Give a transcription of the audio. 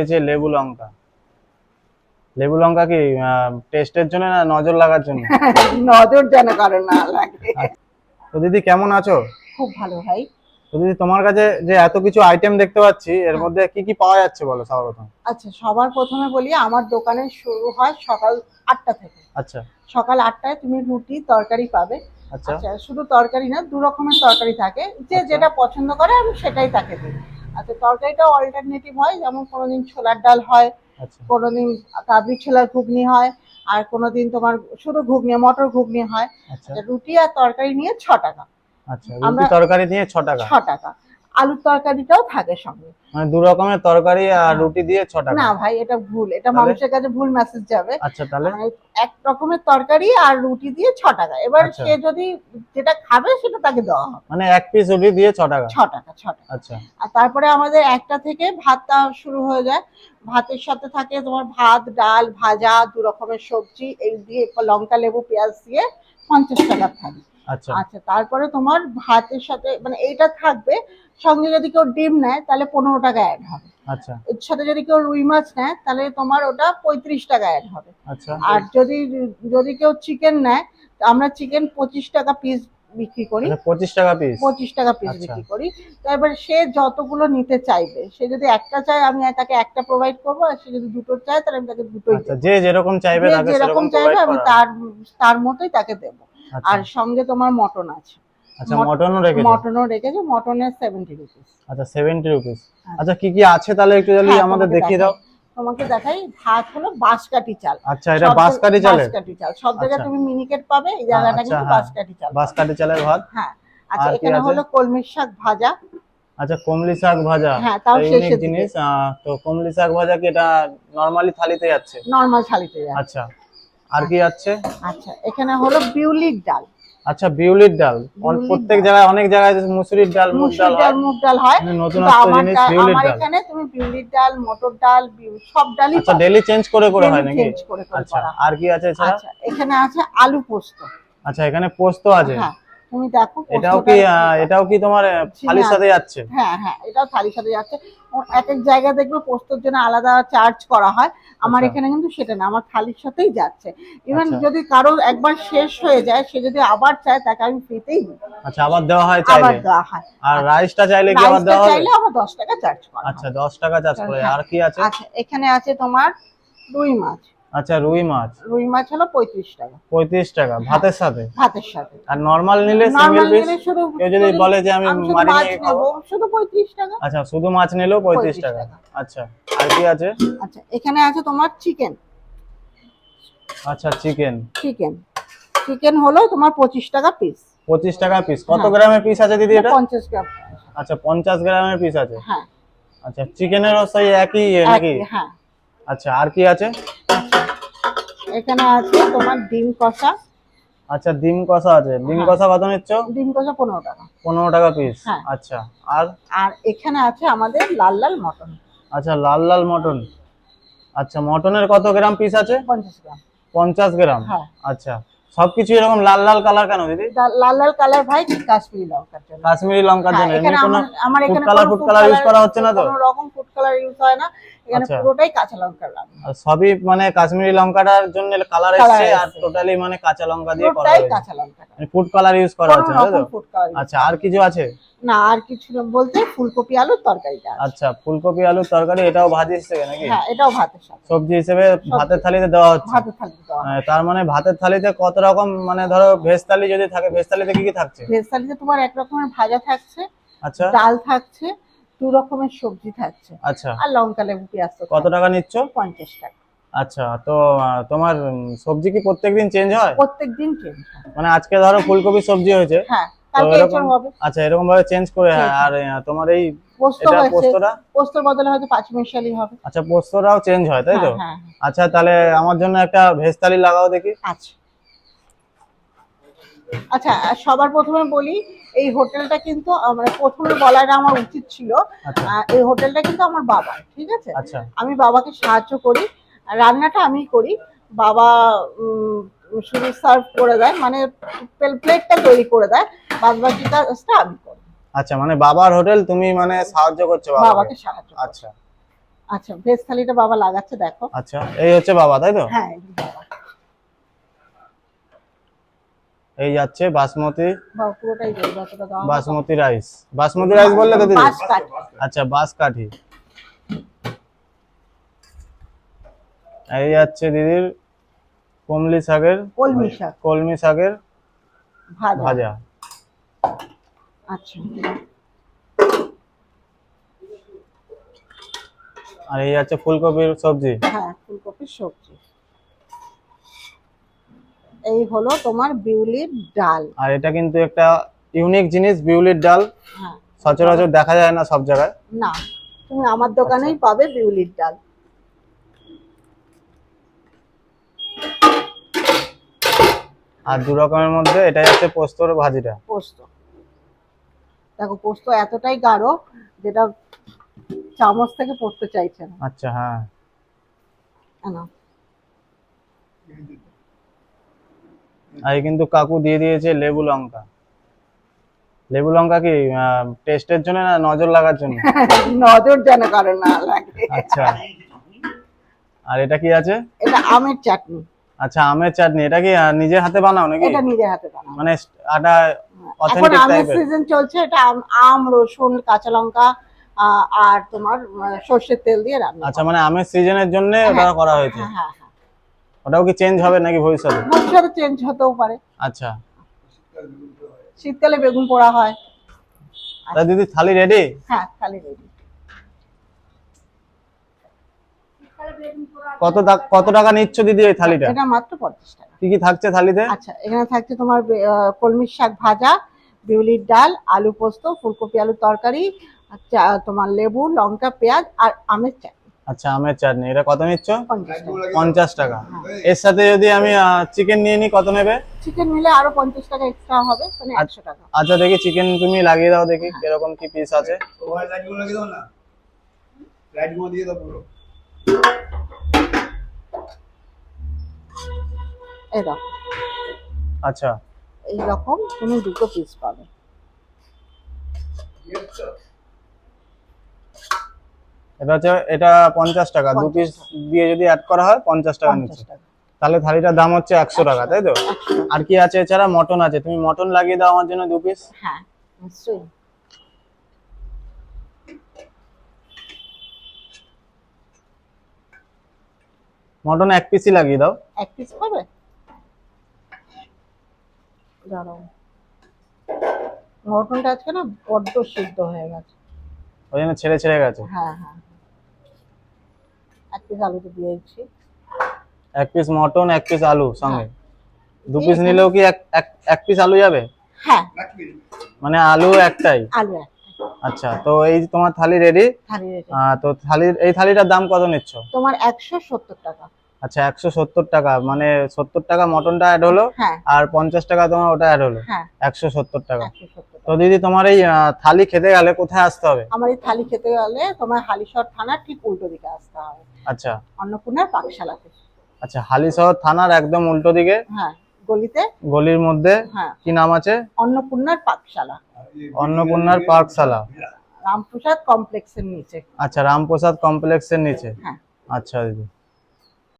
এই যে লেবু লঙ্কা কি টেস্টের জন্য না নজর লাগার জন্য? নজর যেন কারো না লাগে। তো দিদি কেমন আছো? খুব ভালো ভাই। তো দিদি তোমার কাছে যে এত কিছু আইটেম দেখতে পাচ্ছি, এর মধ্যে কি কি পাওয়া যাচ্ছে বলো সর্বপ্রথম। আচ্ছা, সবার প্রথমে বলি আমার দোকানে শুরু হয় সকাল 8টা থেকে। আচ্ছা। সকাল 8টায় তুমি রুটি তরকারি পাবে। আচ্ছা। আচ্ছা, শুধু তরকারি না, দু রকমের তরকারি থাকে, যে যেটা পছন্দ করে আমি সেটাই তাকে দিই। আচ্ছা, তরকারিটাও অল্টারনেটিভ হয়, যেমন কোনোদিন ছোলার ডাল হয়, আচ্ছা। কোনোদিন কাবলি ছোলার ঘুগনি হয়, আর কোনোদিন তোমার শুধু ঘুগনি মটর ঘুগনি হয়। আচ্ছা। আচ্ছা, রুটি আর তরকারি নিয়ে 6 টাকা। আচ্ছা, রুটি তরকারি নিয়ে 6 টাকা। 6 টাকা। আলুর তরকারিটাও থাকে সঙ্গে। মানে দু রকমের তরকারি আর রুটি দিয়ে 6 টাকা? না ভাই, এটা ভুল, এটা মানুষের কাছে ভুল মেসেজ যাবে। আচ্ছা, তাহলে এক রকমের তরকারি আর রুটি দিয়ে 6 টাকা। এবার সে যদি যেটা খাবে সেটা তাকে দেওয়া হবে। মানে এক পিস রুটি দিয়ে 6 টাকা? 6 টাকা, 6 টাকা। আচ্ছা। আর তারপরে আমাদের 1টা থেকে ভাতটা শুরু হয়ে যায়। ভাতের সাথে থাকে তোমার ভাত, ডাল, ভাজা, দু রকমের সবজি, এই দিয়ে লঙ্কা, লেবু, পেঁয়াজ দিয়ে 50 টাকার থালি। আচ্ছা। আচ্ছা, তারপরে তোমার ভাতের সাথে মানে এইটা থাকবে, সঙ্গে যদি কেউ ডিম নেয় তাহলে 15 টাকা অ্যাড হবে। আচ্ছা। এর সাথে যদি কেউ রুই মাছ নেয় তাহলে তোমার ওটা 35 টাকা অ্যাড হবে। আচ্ছা। আর যদি কেউ চিকেন নেয়, আমরা চিকেন 25 টাকা পিস বিক্রি করি। 25 টাকা পিস? 25 টাকা পিস বিক্রি করি। তো এবার সে যতগুলো নিতে চাইবে, সে যদি একটা চায় আমি তাকে একটা প্রোভাইড করবো, আর সে যদি দুটো চায় তাহলে আমি তাকে দুটোই দেবো। যে যেরকম চাইবে তাকে সেরকম চাইবে আমি প্রোভাইড করা। তার মতোই তাকে দেবো। আচ্ছা। আর সঙ্গে তোমার মটন আছে। আচ্ছা, মটনও রেখেছো? মটনের 70 রুপিস। আচ্ছা, 70 রুপিস। আচ্ছা, কি কি আছে তাহলে একটু যদি আমাদের দেখিয়ে দাও। তোমাকে দেখাই। ভাত হলো বাঁশকাঠি চাল। আচ্ছা, এটা বাঁশকাঠি চালের? বাঁশকাঠি চাল সব জায়গায় তুমি মিনিকেট পাবে, এই জায়গাটা কিন্তু বাঁশকাঠি চাল। বাঁশকাঠি চালের ভাত। হ্যাঁ। আচ্ছা, এখানে হলো কলমির শাক ভাজা। আচ্ছা, কমলি শাক ভাজা। হ্যাঁ, তাও শেষের জিনিস। তো কমলি শাক ভাজা কি এটা নরমালি থালিতে যাচ্ছে? নরমাল থালিতে যাচ্ছে। আচ্ছা, আর কি আছে? আচ্ছা, এখানে হলো বিউলির ডাল। আচ্ছা, বিউলির ডাল। প্রত্যেক জায়গায় অনেক জায়গায় মুসুরির ডাল, মুগ ডাল হয়। নতুনত্ব জিনিস বিউলির ডাল। আমার এখানে তুমি বিউলির ডাল, মটর ডাল, সব ডালই আচ্ছা, ডেইলি চেঞ্জ করে হয় নাকি? আচ্ছা, আর কি আছে এছাড়া? আচ্ছা, এখানে আছে আলু পোস্ত। আচ্ছা, এখানে পোস্ত আছে। হ্যাঁ, তুমি দেখো এটাও কি তোমার থালির সাথে যাচ্ছে? হ্যাঁ হ্যাঁ, এটাও থালির সাথে যাচ্ছে। এক এক জায়গায় দেখবে পোস্তর জন্য আলাদা চার্জ করা হয়, আমার এখানে কিন্তু সেটা না, আমার থালির সাথেই যাচ্ছে। ইভেন যদি কারো একবার শেষ হয়ে যায়, সে যদি আবার চায় তাকে আমি ফ্রিতেই দিই। আচ্ছা, আবার দেওয়া হয় চাইলে? আবার দেওয়া হয়। আর রাইসটা চাইলে কি আবার দেওয়া হবে? চাইলে আবার 10 টাকা চার্জ করা। আচ্ছা, 10 টাকা চার্জ করে। আর কি আছে? আচ্ছা, এখানে আছে তোমার রুই মাছ। আচ্ছা, রুই মাছ হলো 35 টাকা। 35 টাকা ভাতের সাথে? ভাতের সাথে। আর নরমাল নিলে সিঙ্গেল পিস কেউ যদি বলে যে আমি মারিয়ে খাবো, শুধু 35 টাকা। আচ্ছা, শুধু মাছ নিলেও 35 টাকা। আচ্ছা, আর কি আছে? আচ্ছা, এখানে আছে তোমার চিকেন। আচ্ছা, চিকেন হলো তোমার 25 টাকা পিস। 25 টাকা পিস। কত গ্রামের পিস আছে দিদি এটা? 50 গ্রাম। আচ্ছা, 50 গ্রামের পিস আছে। হ্যাঁ। আচ্ছা, চিকেনেরও সেই একই নাকি? হ্যাঁ। আচ্ছা, আর কি আছে? এখানে আছে তোমার ডিম কষা। আচ্ছা, ডিম কষা আছে। ডিম কষা কত নিচ্ছ? ডিম কষা 15 টাকা। 15 টাকা পিস। আচ্ছা, আর এখানে আছে আমাদের লাল লাল মটন। আচ্ছা, লাল লাল মটন। আচ্ছা, মটনের কত গ্রাম পিস আছে? 50 গ্রাম। 50 গ্রাম। আচ্ছা, সবকিছু এরকম লাল লাল কালার কেন দিদি? লাল লাল কালার ভাই কাশ্মীরি লঙ্কার জন্য। কাশ্মীরি লঙ্কার জন্য? এখানে আমার এখানে ফুড কালার ইউজ করা হচ্ছে না তো? কোনো রকম ফুড কালার ইউজ হয় না, এখানে পুরোটাই কাঁচা লঙ্কা লাগে। আর সবই মানে কাশ্মীরি লঙ্কাটার জন্য কালার এসেছে, আর টোটালি মানে কাঁচা লঙ্কা দিয়ে করা হয়েছে। কাঁচা লঙ্কা, মানে ফুড কালার ইউজ করা হচ্ছে না তো? আচ্ছা, আর কিছু আছে? না, আর কিছু বলতে ফুলকপি আলুর তরকারিটা। আচ্ছা, ফুলকপি আলুর তরকারি, এটাও ভাজি হিসেবে নাকি? হ্যাঁ, এটাও ভাতের সাথে সবজি হিসেবে ভাতের থালিতে দেওয়া হচ্ছে। তার মানে ভাতের থালিতে কত রকম, মানে ধরো ভেজ থালি যদি থাকে, ভেজ থালিতে কি কি থাকছে? ভেজ থালিতে তোমার এক রকমের ভাজা থাকছে। আচ্ছা। ডাল থাকছে, দু রকমের সবজি থাকছে। আচ্ছা। আর লঙ্কা, লেবু, পেঁয়াজ। কত টাকা নিচ্ছ? 50 টাকা। আচ্ছা, তো তোমার সবজি কি প্রত্যেকদিন চেঞ্জ হয়? প্রত্যেকদিন চেঞ্জ হয়। মানে আজকে ধরো ফুলকপি সবজি হয়েছে, হ্যাঁ, কালকে এরকম হবে। আচ্ছা, এরকম ভাবে চেঞ্জ করে। আর তোমার এই পোস্তর বদলে হয়তো পাঁচমিশালি হবে। আচ্ছা, পোস্তটাও চেঞ্জ হয় তাই তো? আচ্ছা, তাহলে আমার জন্য একটা ভেজ থালি লাগাও দেখি। আচ্ছা, সবার প্রথমে বলি, এই হোটেলটা কিন্তু প্রথমে বলাটা আমার উচিত ছিল। এই হোটেলটা কিন্তু আমার বাবা, ঠিক আছে? আমি বাবাকে সাহায্য করি, রান্নাটা আমি করি, বাবা শুধু সার্ভ করে দেয়, মানে প্লেটটা তৈরি করে দেয়, বাদ বাকি কাজটা আমি করি। আচ্ছা, মানে বাবার হোটেল, তুমি মানে সাহায্য করছো বাবাকে? সাহায্য। আচ্ছা। আচ্ছা ভেজ থালিটা বাবা লাগাচ্ছে দেখো। আচ্ছা এই হচ্ছে বাবা, তাই তো? হ্যাঁ এই বাবা। এই যাচ্ছে বাসমতি, বাবা পুরোটাই দেবে, যতটা দেওয়া হবে। বাসমতি রাইস। বাসমতি রাইস বললে তো দিদি? বাঁশকাঠি। আচ্ছা বাঁশকাঠি। এই যাচ্ছে দিদির কলমি শাকের ভাজা। আচ্ছা আর এই যাচ্ছে ফুলকপির সবজি। হ্যাঁ ফুলকপির সবজি। এই হলো তোমার বিউলির ডাল। আর এটা কিন্তু একটা ইউনিক জিনিস, বিউলির ডাল। হ্যাঁ সচরাচর দেখা যায় না সব জায়গায়। না, তুমি আমার দোকানেই পাবে বিউলির ডাল। আর দু রকমের মধ্যে এটাই হচ্ছে পোস্তর ভাজিটা। পোস্ত দেখো, পোস্ত এতটাই গাঢ় যেটা চামচ থেকে পড়তে চাইছে না। আচ্ছা হ্যাঁ। না আর এই কিন্তু কাকু দিয়ে দিয়েছে লেবু লঙ্কা। লেবু লঙ্কা কি টেস্টের জন্য না নজর লাগার জন্য? নজর যেন কারো না লাগে। আচ্ছা। আর এটা কি আছে? এটা আমের চাটনি। আচ্ছা আমের চাটনি। এটা কি নিজের হাতে বানাও নাকি? এটা নিজের হাতে বানানো। মানে আটা এখন অথেন্টিক আমের টাইপের? সিজন চলছে, এটা আম রসুন কাঁচা লঙ্কা আর তোমার সর্ষের তেল দিয়ে রান্না। আচ্ছা মানে আমের সিজনের জন্য ওটা করা হয়েছে। হ্যাঁ হ্যাঁ হ্যাঁ। ওটাও কি চেঞ্জ হবে নাকি ভবিষ্যতে? ভবিষ্যতে চেঞ্জ হতেও পারে। আচ্ছা। শীতকালে বেগুন পোড়া হয়। তা দিদি থালি রেডি? হ্যাঁ থালি রেডি। কত টাকা নিচ্ছ দিদি এই থালিটা? এটা মাত্র 50 টাকা। কি কি থাকছে থালিতে? আচ্ছা এখানে থাকছে তোমার কলমির শাক ভাজা, বিউলির ডাল, আলু পোস্ত, ফুলকপি আলু তরকারি, তোমার লেবু লঙ্কা পেঁয়াজ আর আমের চাটনি। আচ্ছা আমের চাটনি। এটা কত নিচ্ছ? 50 টাকা। 50 টাকা। এর সাথে যদি আমি চিকেন নিয়ে নিই কত নেবে? চিকেন নিলে আরো 50 টাকা এক্সট্রা হবে, মানে 100 টাকা। আচ্ছা দেখি চিকেন তুমি লাগিয়ে দাও দেখি কিরকম কি পিস আছে। এই দেখো আচ্ছা এইরকম তুমি দুটো পিস পাবে। এটা 50 টাকা। 2 পিস দিয়ে যদি অ্যাড করা হয় 50 টাকা 50 নিচ্ছে। টাকা। তাহলে থালিটার দাম হচ্ছে 100 টাকা, তাই তো? 100 টাকা। আর কি আছে এছাড়া? মটন আছে, তুমি মটন লাগিয়ে দাও আমার জন্য 2 পিস। হ্যাঁ নিশ্চয়ই। মটন 1 পিসই লাগিয়ে দাও। 1 পিস পাবে। দাঁড়াও, মটনটা আজকে না বড্ড সিদ্ধ হয়ে গেছে, ওই জন্য ছেড়ে ছেড়ে গেছে। হ্যাঁ হ্যাঁ। 1 পিস আলুতে দিয়ে দিচ্ছি। 1 পিস মটন 1 পিস আলু সঙ্গে। 2 এই পিস এখানে- নিলেও কি এক পিস আলু যাবে? হ্যাঁ মানে আলু একটাই? আলু একটা। আচ্ছা তো এই যে তোমার থালি রেডি। থালি রেডি। তো এই থালিটার দাম কত নিচ্ছ? তোমার 170 টাকা। আচ্ছা 170 টাকা। মানে 70 টাকা মটনটা অ্যাড হলো হ্যাঁ আর 50 টাকা তোমার ওটা অ্যাড হলো। হ্যাঁ 170 টাকা। 170 তো টাকা। দিদি তোমার এই থালি খেতে গেলে কোথায় আসতে হবে? আমার এই থালি খেতে গেলে তোমার হালিশহর থানার ঠিক উল্টো দিকে আসতে হবে, আচ্ছা অন্নপূর্ণার পাকশালাতে। আচ্ছা হালিশহর থানার একদম উল্টো দিকে হ্যাঁ গলিতে। গলির মধ্যে। হ্যাঁ কি নাম আছে? অন্নপূর্ণার পাকশালা, অন্নপূর্ণার পাকশালা। রামপ্রসাদ কমপ্লেক্সের নিচে। আচ্ছা রামপ্রসাদ কমপ্লেক্সের নিচে। হ্যাঁ আচ্ছা দিদি।